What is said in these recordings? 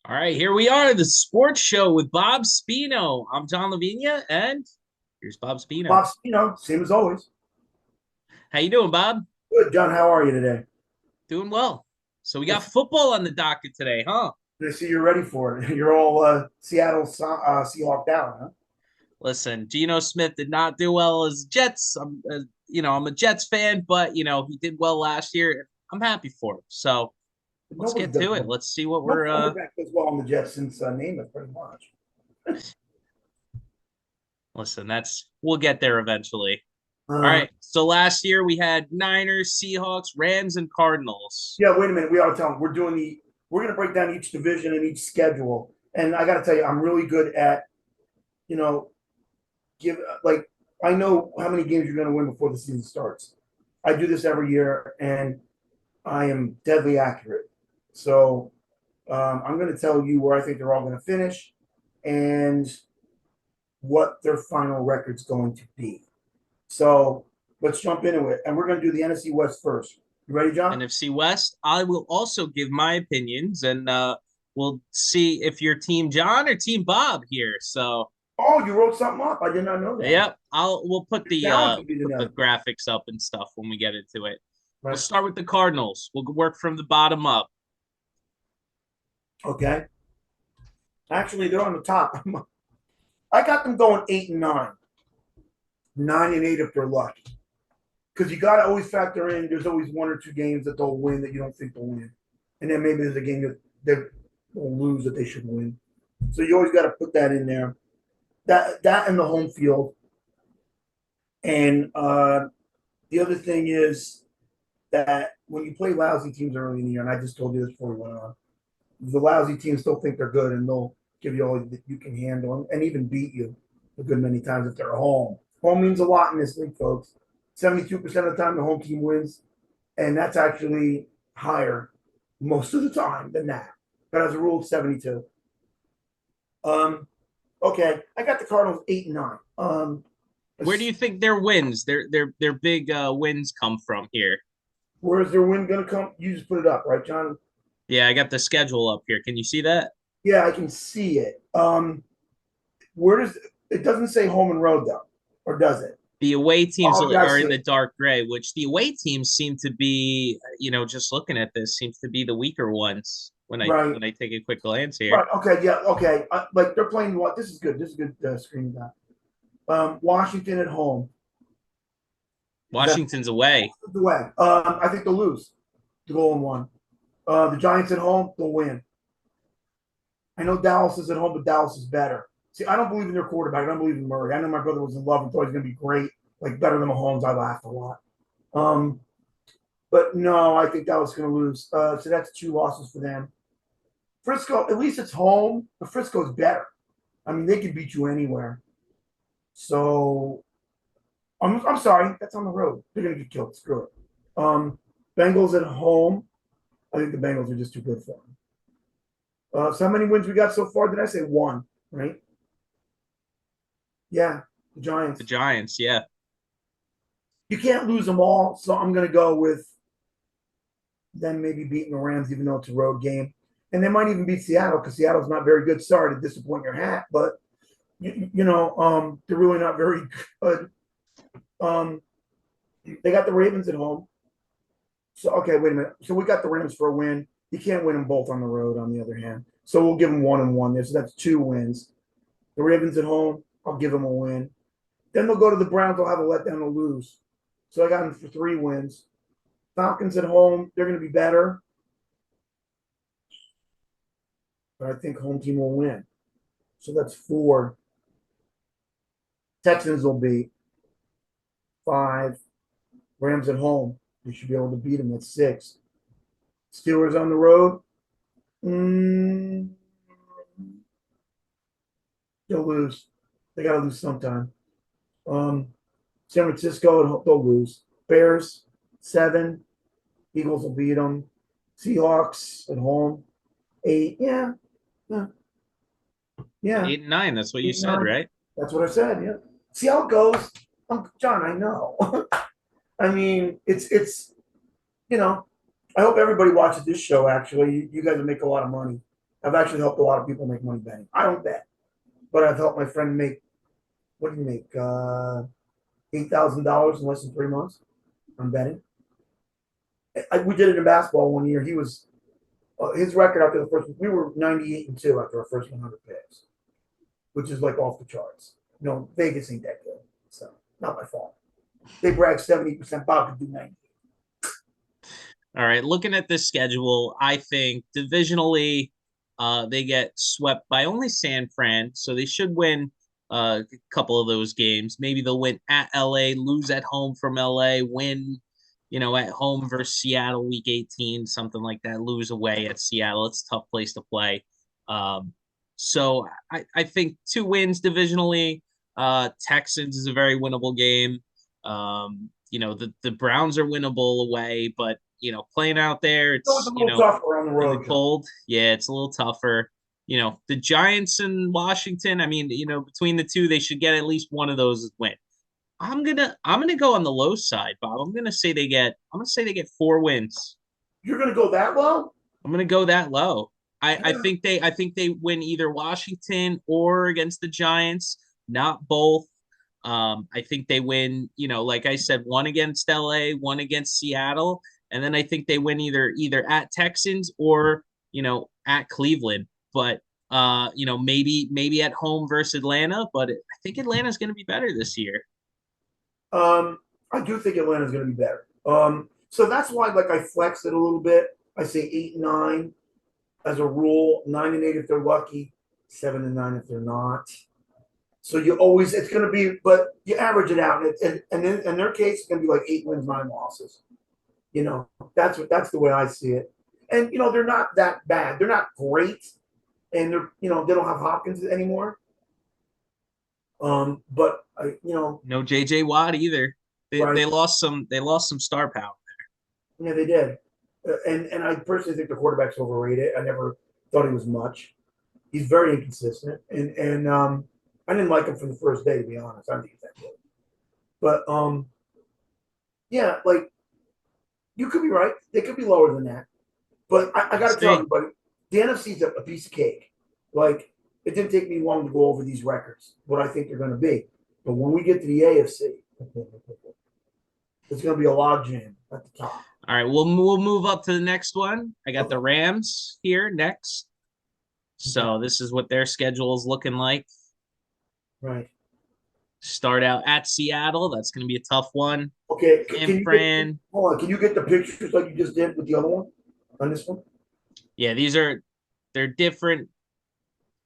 All right, here we are, the sports show with Bob Spino. I'm John Lavinia, and here's Bob Spino. Boss, same as always. How you doing, Bob? Good, John. How are you today? Doing well. So we I got football on the docket today, huh? see you're ready for it. You're all Seattle Seahawk down, huh? Listen, Geno Smith did not do well as Jets. I'm a Jets fan, but he did well last year. I'm happy for him. So let's Nobody get does to it. well. Let's see what No we're. quarterback does well on the Jets since Namath, pretty much. Listen, we'll get there eventually. All Uh, right. So last year we had Niners, Seahawks, Rams, and Cardinals. yeah, wait a minute. We ought to tell them we're going to break down each division and each schedule. And I got to tell you, I'm really good at, you know, give like I know how many games you're going to win before the season starts. I do this every year, and I am deadly accurate. So I'm going to tell you where I think they're all going to finish and what their final record's going to be. So let's jump into it. And we're going to do the NFC West first. You ready, John? NFC West. I will also give my opinions, and we'll see if you're Team John or Team Bob here. So, Oh, you wrote something up. I did not know that. yep, we'll put You're the talented to put the know. graphics up and stuff when we get into it. We'll Right. start with the Cardinals. We'll work from the bottom up. Okay. Actually, they're on the top. I got them going 8-9. 9-8 if they're lucky. Because you got to always factor in there's always one or two games that they'll win that you don't think they'll win. And then maybe there's a game that they will lose that they should win. So you always got to put that in there. That and the home field. And the other thing is that when you play lousy teams early in the year, and I just told you this before we went on, the lousy teams still think they're good and they'll give you all that you can handle and even beat you a good many times if they're home. Home means a lot in this league, folks. 72% of the time the home team wins, and that's actually higher most of the time than that. But as a rule, it's 72. Okay, I got the Cardinals 8-9. Where do you think their wins, their big wins come from here? Where's their win going to come? You just put it up, right, John? Yeah, I got the schedule up here. Can you see that? Yeah, I can see it. Where does it doesn't say home and road though, or does it? The away teams Oh, yeah, I are in see the it. dark gray, which the away teams seem to be, just looking at this, seems to be the weaker ones when I Right, when I take a quick glance here. right. Okay, yeah, okay. Like they're playing what? This is good. This is good screen that. Washington at home. Is that Washington's away. the way? I think they'll lose. The goal in one. The Giants at home, they'll win. I know Dallas is at home, but Dallas is better. See, I don't believe in their quarterback. I don't believe in Murray. I know my brother was in love and thought he was going to be great, like better than Mahomes. I laughed a lot. Um, but no, I think Dallas is going to lose. So that's two losses for them. Frisco, at least it's home, but Frisco's better. I mean, they can beat you anywhere. So I'm sorry, that's on the road. They're going to get killed. Screw it. Bengals at home. I think the Bengals are just too good for them. So how many wins we got so far? Did I say one? Right? Yeah, the The Giants. Giants, yeah. You can't lose them all, so I'm going to go with them maybe beating the Rams, even though it's a road game, and they might even beat Seattle because Seattle's not very good. Sorry to disappoint your hat, but they're really not very good. Um, they got the Ravens at home. So okay, wait a minute. So we got the Rams for a win. You can't win them both on the road. On the other hand, so we'll give them 1-1 there. So that's two wins. The Ravens at home, I'll give them a win. Then they'll go to the Browns. They'll have a letdown to lose. So I got them for 3 wins. Falcons at home, they're going to be better, but I think home team will win. So that's 4. Texans will be 5. Rams at home, they should be able to beat them. That's 6. Steelers on the road, mm, they'll lose. They got to lose sometime. Um, San Francisco, they'll lose. Bears, 7. Eagles will beat them. Seahawks at home, 8. Yeah, yeah, yeah. 8 and 9. That's what you Eight, said, 9. right? That's what I said. Yeah. See how it goes. John, I know. I mean, it's. I hope everybody watches this show. Actually, you guys will make a lot of money. I've actually helped a lot of people make money betting. I don't bet, but I've helped my friend make, what did he make? $8,000 in less than 3 months on betting. We did it in basketball one year. He was his record after the first. We were 98-2 after our first 100 picks, which is like off the charts. No, Vegas ain't that good, so not my fault. They brag 70%. Bob could do 90. All right, looking at this schedule, I think divisionally, they get swept by only San Fran, so they should win a couple of those games. Maybe they'll win at LA, lose at home from LA, win, at home versus Seattle week 18, something like that, lose away at Seattle. It's a tough place to play. So I think 2 wins divisionally. Texans is a very winnable game. The Browns are winnable away, but playing out there, So it's a it's little tougher on the in the road. cold. Yeah, it's a little tougher. The Giants and Washington, I mean, between the two, they should get at least one of those win. I'm gonna go on the low side, Bob. I'm gonna say they get 4 wins. You're going to go that low? I'm gonna go that low. I, I Yeah. think they I think they win either Washington or against the Giants, not both. I think they win, like I said, one against LA, one against Seattle, and then I think they win either at Texans or at Cleveland. But maybe at home versus Atlanta, but I think Atlanta's going to be better this year. I do think Atlanta's going to be better. So that's why, like, I flex it a little bit. I say 8-9 as a rule, 9-8 if they're lucky, 7-9 if they're not. So it's going to be, but you average it out, and in their case, it's going to be like 8 wins, 9 losses. That's the way I see it. And they're not that bad. They're not great, and they don't have Hopkins anymore. But No JJ Watt either. They, right. they lost some star power. Yeah, they did. And I personally think the quarterback's overrated. I never thought he was much. He's very inconsistent, and I didn't like him from the first day, to be honest. I don't think he's that good. But yeah, like, you could be right. They could be lower than that. But I got to tell you, buddy, the NFC's a piece of cake. Like, it didn't take me long to go over these records, what I think they're going to be. But when we get to the AFC, it's going to be a logjam at the top. All right, we'll move up to the next one. I got the Rams here next. So this is what their schedule is looking like. Right. Start out at Seattle. That's going to be a tough one. Okay. Hold on. Can you get the pictures like you just did with the other one on this one? Yeah, they're different.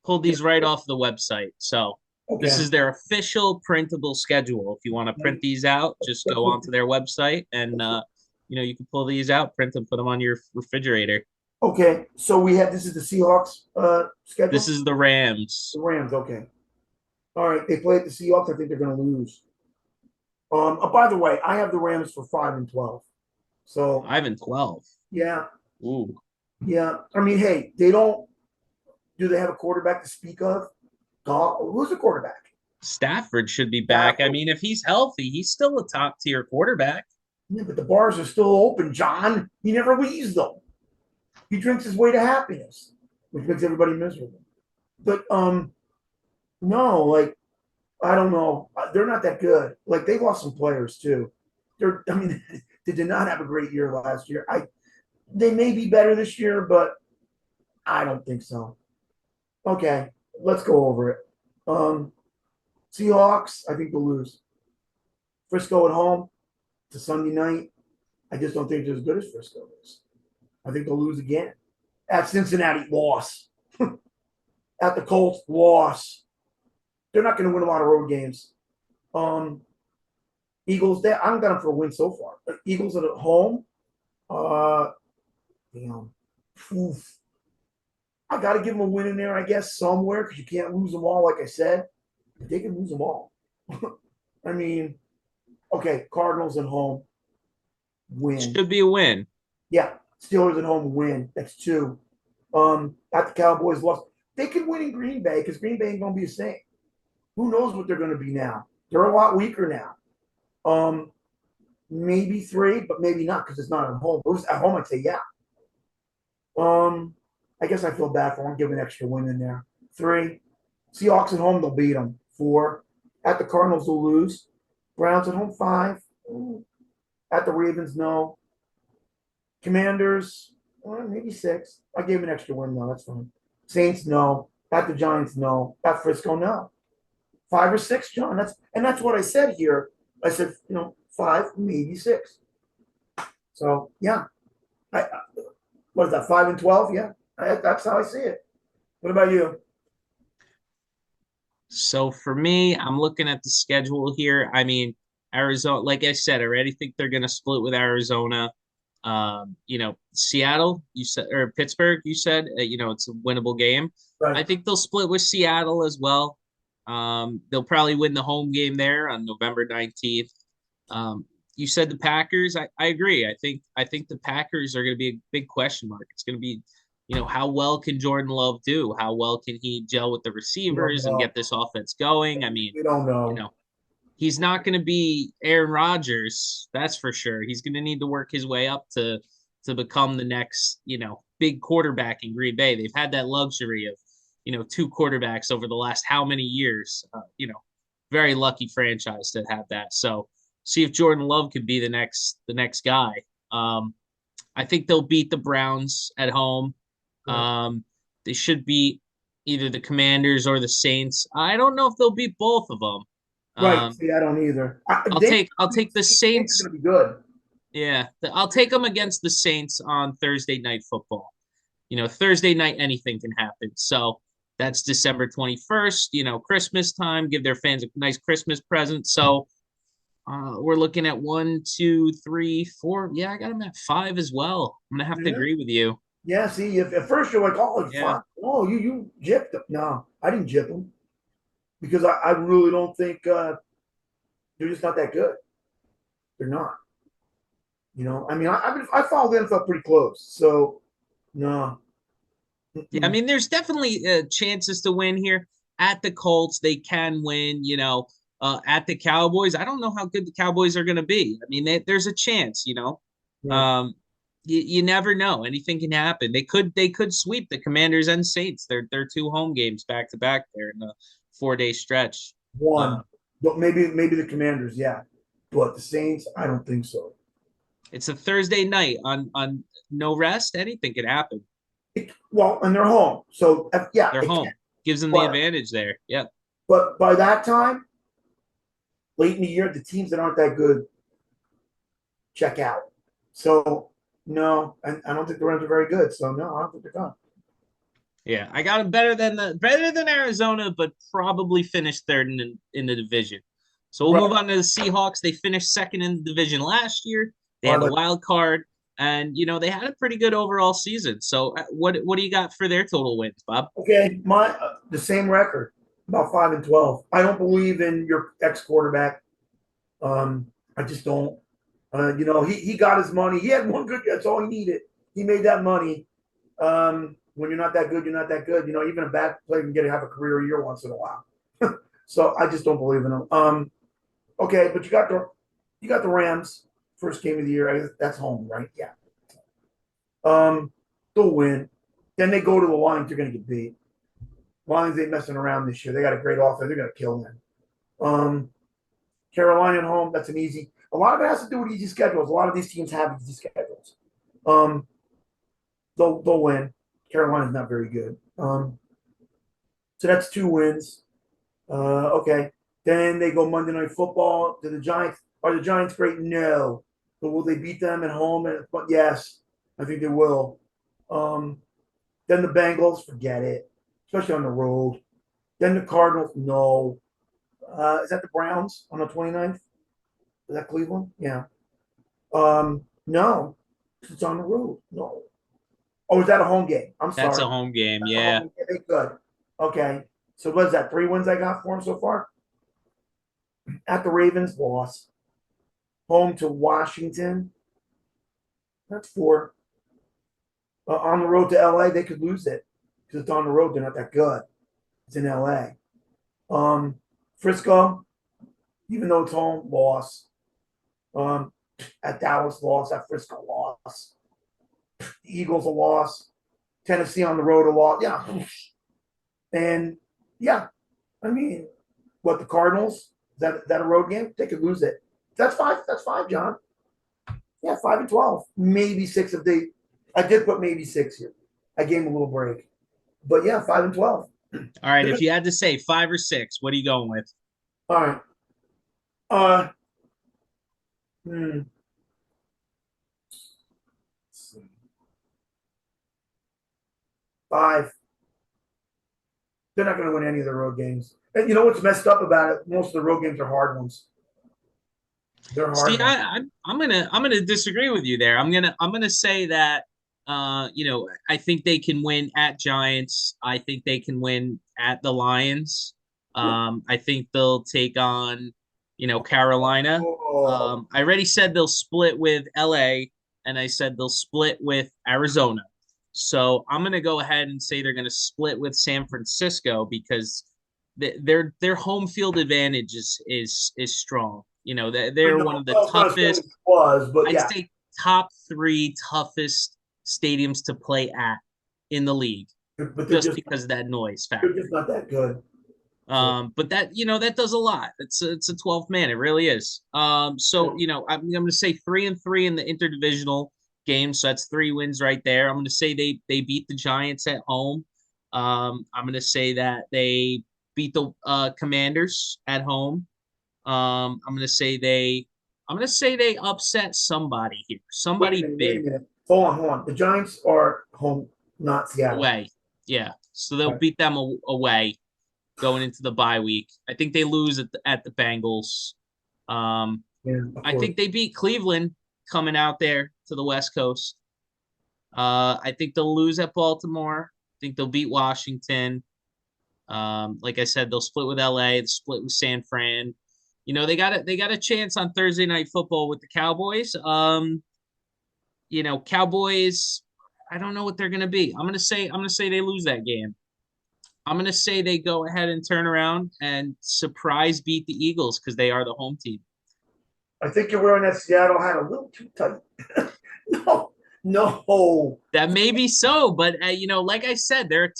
Pulled these right off the website. So this is their official printable schedule. If you want to print these out, just go onto their website and you can pull these out, print them, put them on your refrigerator. Okay, so this is the Seahawks schedule? This is the Rams. The Rams, okay. All right, they play at the Seahawks. I think they're going to lose. By the way, I have the Rams for 5-12. So 5-12. Yeah. Ooh. Yeah. I mean, hey, do they have a quarterback to speak of? Who's the quarterback? Stafford should be back. I mean, if he's healthy, he's still a top tier quarterback. Yeah, but the bars are still open, John. He never leaves them. He drinks his way to happiness, which makes everybody miserable. But no, like, I don't know. They're not that good. Like, they lost some players too. They did not have a great year last year. They may be better this year, but I don't think so. Okay, let's go over it. Seahawks, I think they'll lose. Frisco at home. It's a Sunday night. I just don't think they're as good as Frisco is. I think they'll lose again. At Cincinnati, loss. At the Colts, loss. They're not going to win a lot of road games. Eagles, I haven't got them for a win so far. But Eagles at home. Oof. I got to give them a win in there, I guess, somewhere, because you can't lose them all, like I said. But they can lose them all. I mean, okay, Cardinals at home, win. Should be a win. Yeah, Steelers at home, win. That's 2. At the Cowboys, lost. They could win in Green Bay because Green Bay ain't going to be the same. Who knows what they're going to be now? They're a lot weaker now. Maybe 3, but maybe not because it's not at home. If it was at home, I'd say yeah. I guess I feel bad for them. Give an extra win in there. 3, Seahawks at home, they'll beat them. 4, at the Cardinals, they'll lose. Browns at home, 5. At the Ravens, no. Commanders, maybe 6. I gave an extra win, though. That's fine. Saints, no. At the Giants, no. At Frisco, no. 5 or 6, John. That's what I said here. I said, 5, maybe 6. So yeah, I what is that? 5 and 12? Yeah, that's how I see it. What about you? So for me, I'm looking at the schedule here. I mean, Arizona, like I said, I already think they're going to split with Arizona. Seattle, you said, or Pittsburgh, you said, it's a winnable game. I Right. think they'll split with Seattle as well. They'll probably win the home game there on November 19th. You said the Packers. I agree. I think the Packers are going to be a big question mark. It's going to be, how well can Jordan Love do? How well can he gel with the We don't receivers and know. get this offense going? I mean, We don't you know. know, he's not going to be Aaron Rodgers, that's for sure. He's going to need to work his way up to become the next, big quarterback in Green Bay. They've had that luxury of, two quarterbacks over the last how many years? Very lucky franchise to have that. So see if Jordan Love could be the next guy. I think they'll beat the Browns at home. Right. They should beat either the Commanders or the Saints. I don't know if they'll beat both of them. Right. Um, See, I don't either. I'll They take I'll take the Saints are Saints. going to be good. Yeah, I'll take them against the Saints on Thursday night football. Thursday night anything can happen. So that's December 21st. Christmas time. Give their fans a nice Christmas present. So we're looking at 1, 2, 3, 4. Yeah, I got them at 5 as well. I'm gonna have to Yeah. agree with you. Yeah. See, if at first you're like, oh, it's Yeah. fine. Oh, you gypped them. No, I didn't gyp them because I really don't think they're just not that good. They're not. I mean, I follow the NFL pretty close, so no. Yeah, I Mm-mm. mean, there's definitely chances to win here. At the Colts, they can win. At the Cowboys, I don't know how good the Cowboys are going to be. I mean, there's a chance. Right. Um, you never know. Anything can happen. They could sweep the Commanders and Saints. They're two home games back to back there in a 4-day stretch. Uh, One, but maybe the Commanders, yeah, but the Saints, I don't think so. it's a Thursday night on no rest. Anything could happen. Well, and they're home, so yeah, They're it can. home. Gives them the But advantage there. Yeah. by that time, late in the year, the teams that aren't that good check out. So no, I don't think the Rams are very good. So no, I don't think they're gone. Yeah, I got them better than Arizona, but probably finished third in the division. So we'll move Right. on to the Seahawks. They finished second in the division last year. They I have a like. wild card, and they had a pretty good overall season. So what do you got for their total wins, Bob? Okay, my the same record, about 5 and 12. I don't believe in your ex quarterback. I just don't. He got his money. He had one good. That's all he needed. He made that money. When you're not that good, you're not that good. Even a bad player can have a career year once in a while. So I just don't believe in him. Okay, but you got the Rams first game of the year. That's home, right? Yeah. They'll win. Then they go to the Lions. They're going to get beat. Lions ain't messing around this year. They got a great offense. They're going to kill them. Um, Carolina at home. That's an easy. A lot of it has to do with easy schedules. A lot of these teams have easy schedules. Um, they'll win. Carolina's not very good. So that's 2 wins. Okay. Then they go Monday Night Football to the Giants. Are the Giants great? No. But will they beat them at home? But yes, I think they will. Um, then the Bengals, forget it, especially on the road. Then the Cardinals, no. Is that the Browns on the 29th? Is that Cleveland? Yeah. No. It's on the road. No. Oh, is that a home game? I'm That's sorry. a home game. That's a Yeah. home game. Good. Okay. So what is that? 3 wins I got for him so far? At the Ravens, loss. Home to Washington. That's 4. On the road to LA, they could lose it because it's on the road. They're not that good. It's in LA. Frisco, even though it's home, loss. At Dallas, loss. At Frisco, loss. The Eagles, a loss. Tennessee on the road a lot. Yeah. And yeah, I mean, what the Cardinals? Is that a road game? They could lose it. That's five. That's five, John. Yeah, 5-12. Maybe six if they. I did put maybe six here. I gave them a little break, but yeah, 5-12. All right, if you had to say 5 or 6, what are you going with? All right. Uh, hmm, 5. They're not going to win any of the road games. And you know what's messed up about it? Most of the road games are hard ones. They're See, hard ones. I'm gonna disagree with you there. I'm gonna say that I think they can win at Giants. I think they can win at the Lions. Yeah. I think they'll take on Carolina. Oh, I already said they'll split with LA, and I said they'll split with Arizona. So I'm gonna go ahead and say they're gonna split with San Francisco because their home field advantage is strong. I They're know. one of the Well, it's not as strong as toughest, it was, but I'd yeah, say top 3 toughest stadiums to play at in the league, but just because of that noise they're factor. just not that good. So But that does a lot. It's a 12th man. It really is. So I'm going to say 3-3 in the interdivisional game. So that's 3 wins right there. I'm going to say they beat the Giants at home. I'm going to say that they beat the Commanders at home. I'm gonna say they upset somebody here, wait a somebody minute, wait a big minute. Hold on, hold on. The Giants are home, not Seattle. away. Yeah, so they'll Right. beat them away going into the bye week. I think they lose at the Bengals. Um, Yeah, of I course. think they beat Cleveland coming out there to the West Coast. I think they'll lose at Baltimore. I think they'll beat Washington. Like I said, they'll split with LA, they'll split with San Fran. They got a chance on Thursday night football with the Cowboys. Cowboys, I don't know what they're gonna be. I'm gonna say they lose that game. I'm gonna say they go ahead and turn around and surprise beat the Eagles because they are the home team. I think you're wearing that Seattle hat a little too tight. No, no. That may be so, but like I said, they're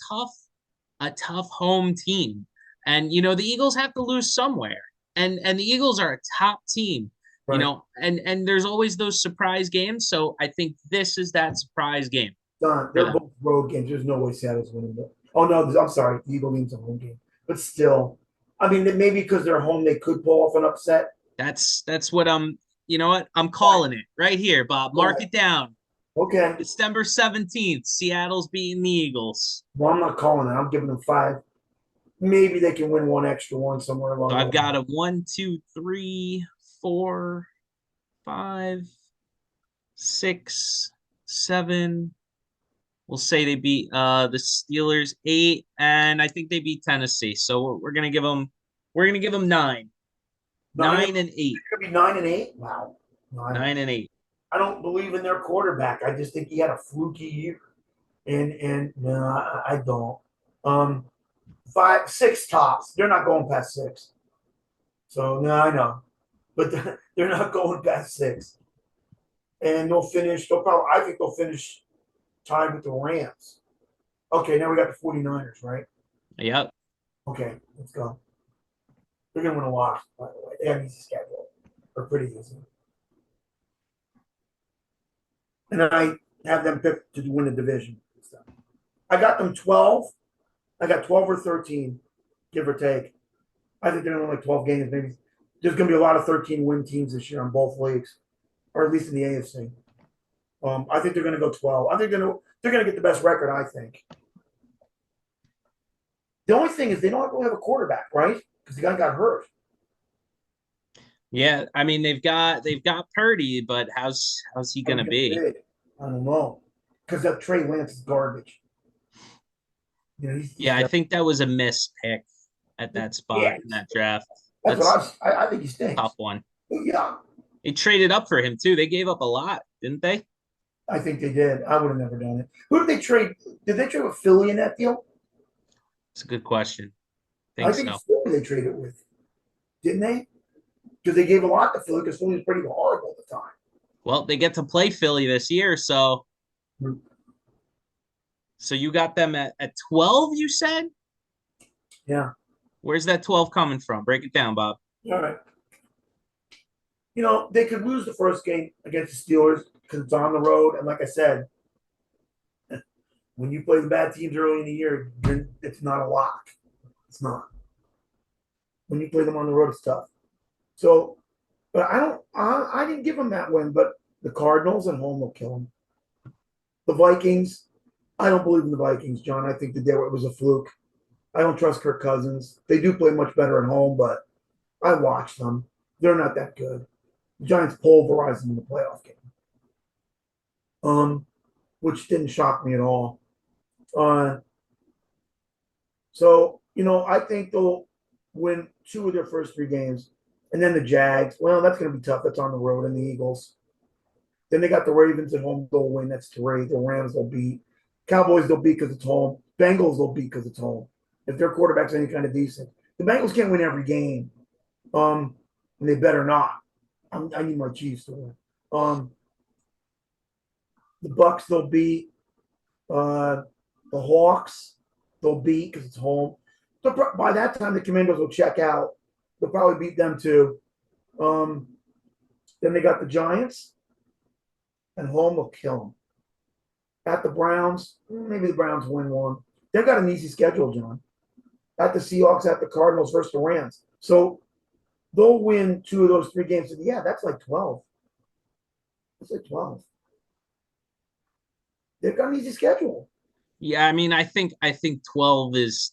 a tough home team. And the Eagles have to lose somewhere. And the Eagles are a top team. Right. And there's always those surprise games. So I think this is that surprise game Done. for They're them. both road games. There's no way Seattle's winning. Oh no, I'm sorry. The Eagle game's a home game, but still, I mean, maybe because they're home, they could pull off an upset. That's what I'm Right. calling it right here, Bob. Mark Right. it down. Okay. December 17th, Seattle's beating the Eagles. Well, I'm not calling it. I'm giving them 5. Maybe they can win one extra one somewhere along So the I've got line. a 1, 2, 3, 4, 5, 6, 7. We'll say they beat the Steelers 8, and I think they beat Tennessee. So we're gonna give them 9, Nine. It's 9 and 8, gonna be 9-8. Wow. No, 9 and 8. I don't believe in their quarterback. I just think he had a fluky year, and no, I don't. Um, 5, 6 tops. They're not going past 6. So no, I know, but they're not going past 6, and they'll finish. They'll probably. I think they'll finish tied with the Rams. Okay, now we got the 49ers, right? Yep. Okay, let's go. They're gonna win a lot, by the way. They have an easy schedule. They're pretty easy. And I have them picked to win the division. I got them 12. I got 12 or 13, give or take. I think they're going to win like 12 games. Maybe there's going to be a lot of 13-win teams this year in both leagues, or at least in the AFC. I think they're going to go 12. I think they're going to get the best record. I think. The only thing is they don't really have a quarterback, right? Because the guy got hurt. Yeah, I mean they've got Purdy, but how's he How's gonna he going to be? be? I don't know. Because that Trey Lance is garbage. He's Yeah, I terrible. think that was a miss pick at that spot Yeah, in that draft. that's what That's I think he a tough stinks. one. Yeah, They traded up for him too. They gave up a lot, didn't they? I think they did. I would have never done it. Who did they trade? Did they trade with Philly in that deal? It's a good question. I I think think so. it's Philly they traded with, didn't they? Because they gave a lot to Philly because Philly was pretty horrible at the time. Well, they get to play Philly this year, so So you got them at 12, you said? Yeah. Where's that 12 coming from? Break it down, Bob. All right. They could lose the first game against the Steelers because it's on the road. And like I said, when you play the bad teams early in the year, it's not a lock. It's not. When you play them on the road, it's tough. So, but I didn't give them that win, but the Cardinals at home will kill them. The Vikings, I don't believe in the Vikings, John. I think that it was a fluke. I don't trust Kirk Cousins. They do play much better at home, but I watched them. They're not that good. The Giants pulverized them in the playoff game, um, which didn't shock me at all. Uh, I think they'll win two of their first three games, and then the Jags. Well, that's going to be tough. That's on the road, and the Eagles. Then they got the Ravens at home. They'll win. That's three. The Rams they'll beat. Cowboys they'll beat because it's home. Bengals they'll beat because it's home. If their quarterback's any kind of decent, the Bengals can't win every game. And they better not. I need my Chiefs to win. The Bucks they'll beat. The Hawks they'll beat because it's home. So by that time, the Commandos will check out. They'll probably beat them too. Um, then they got the Giants, and home will kill them. At the Browns, maybe the Browns win one. They've got an easy schedule, John. At the Seahawks, at the Cardinals versus the Rams. So they'll win two of those three games. Yeah, that's like 12. That's like 12. They've got an easy schedule. Yeah, I mean, I think 12 is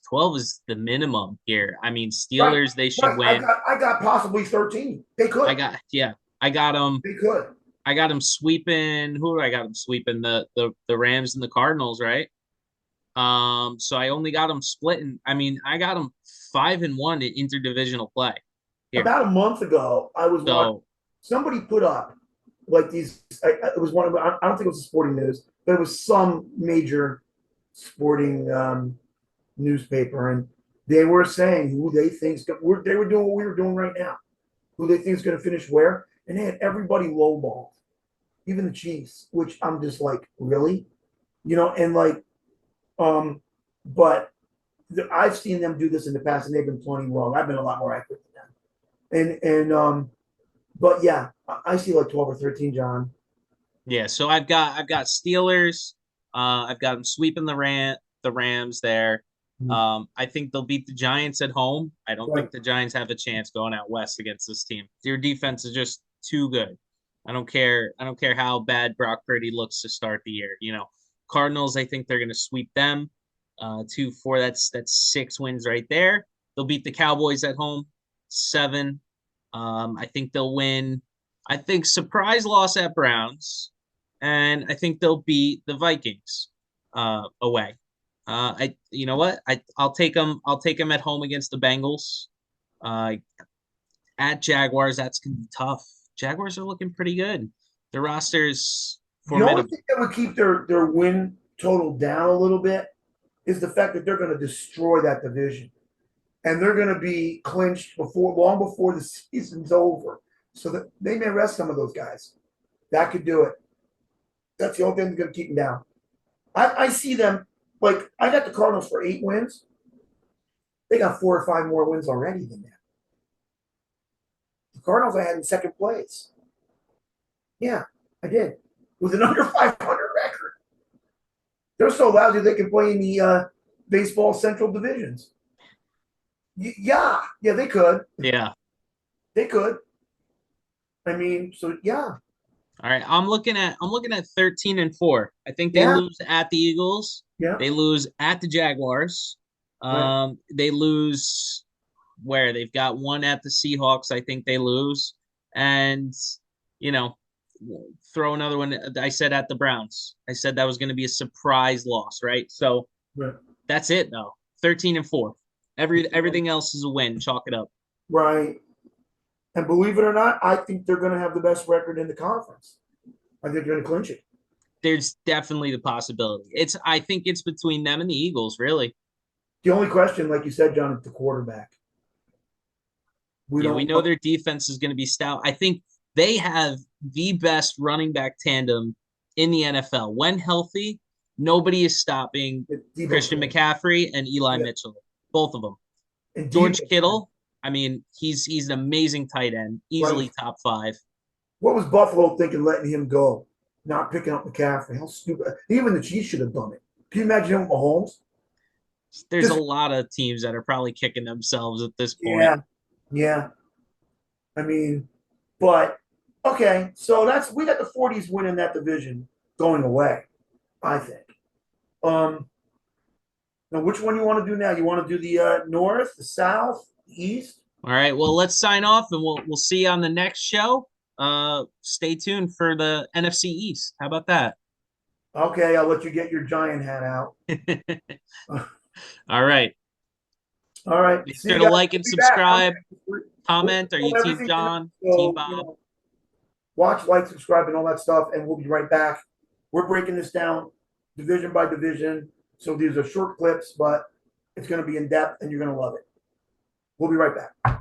the minimum here. I mean, Right. Steelers, they should Right. I win. got I got possibly 13. They could. I got them. They could. I got them sweeping. Who do I got them sweeping? The Rams and the Cardinals, right? So I only got them splitting. I mean, I got them 5-1 in interdivisional play here. About a month ago, I was watching. So Somebody put up like these. It was one of. I don't think it was a sporting news, but it was some major sporting newspaper, and they were saying who they think's. They were doing what we were doing right now. Who they think is going to finish where, and they had everybody lowballed, even the Chiefs, which I'm just like, really, and like, but I've seen them do this in the past, and they've been plenty wrong. I've been a lot more accurate than them, but yeah, I see like 12 or 13, John. yeah, so I've got Steelers. I've got them sweeping the Rams there. Mhm. I think they'll beat the Giants at home. I don't Right. think the Giants have a chance going out west against this team. Their defense is just too good. I don't care how bad Brock Purdy looks to start the year. Cardinals, I think they're going to sweep them. 2-4. That's 6 wins right there. They'll beat the Cowboys at home, 7. I think they'll win. I think surprise loss at Browns, and I think they'll beat the Vikings away. You know what? I'll take them. I'll take them at home against the Bengals. Uh, at Jaguars, that's gonna be tough. Jaguars are looking pretty good. The roster's The only formidable. thing that would keep their win total down a little bit is the fact that they're going to destroy that division, and they're going to be clinched long before the season's over. So that they may rest some of those guys. That could do it. That's the only thing that's going to keep them down. I see them like I got the Cardinals for 8 wins. They got 4 or 5 more wins already than that. The Cardinals I had in second place. Yeah, I did with an under 500 record. They're so lousy they can play in the baseball Central divisions. Yeah, they could. Yeah. They could. I mean, so yeah, All right. I'm looking at 13-4. I think they yeah, lose at the Eagles. yeah. They lose at the Jaguars. Right. They lose where they've got one at the Seahawks. I think they lose, and you know, throw another one. I said at the Browns. I said that was going to be a surprise loss, right? So Right. that's it though. 13-4. Everything else is a win. Chalk it up. Right. And believe it or not, I think they're going to have the best record in the conference. I think they're going to clinch it. There's definitely the possibility. I think it's between them and the Eagles, really. The only question, like you said, John, is the quarterback. We Yeah, we don't know their defense is going to be stout. I think they have the best running back tandem in the NFL. When healthy, Nobody is stopping Debo's Christian good. McCaffrey and Eli Yeah. Mitchell, both of them. And George Debo's good. Kittle, I mean, he's an amazing tight end, Right. easily top five. What was Buffalo thinking letting him go? Not picking up McCaffrey. How stupid. Even the Chiefs should have done it. Can you imagine him with Mahomes? There's a Just lot of teams that are probably kicking themselves at this point. yeah, yeah. I mean, but okay, so that's we got the 40s winning that division going away, I think. Um Now which one you want to do now? You want to do the north, the south, the east? All right, well, let's sign off and we'll see you on the next show. Stay tuned for the NFC East. How about that? Okay, I'll let you get your giant hat out. All right. All right. Make See sure you to guys. like We'll and be back. subscribe, We'll comment. Are film you Team everything tonight. John, Team So, Bob? watch, like, subscribe, and all that stuff, and we'll be right back. We're breaking this down division by division. So these are short clips, but it's going to be in depth, and you're going to love it. We'll be right back.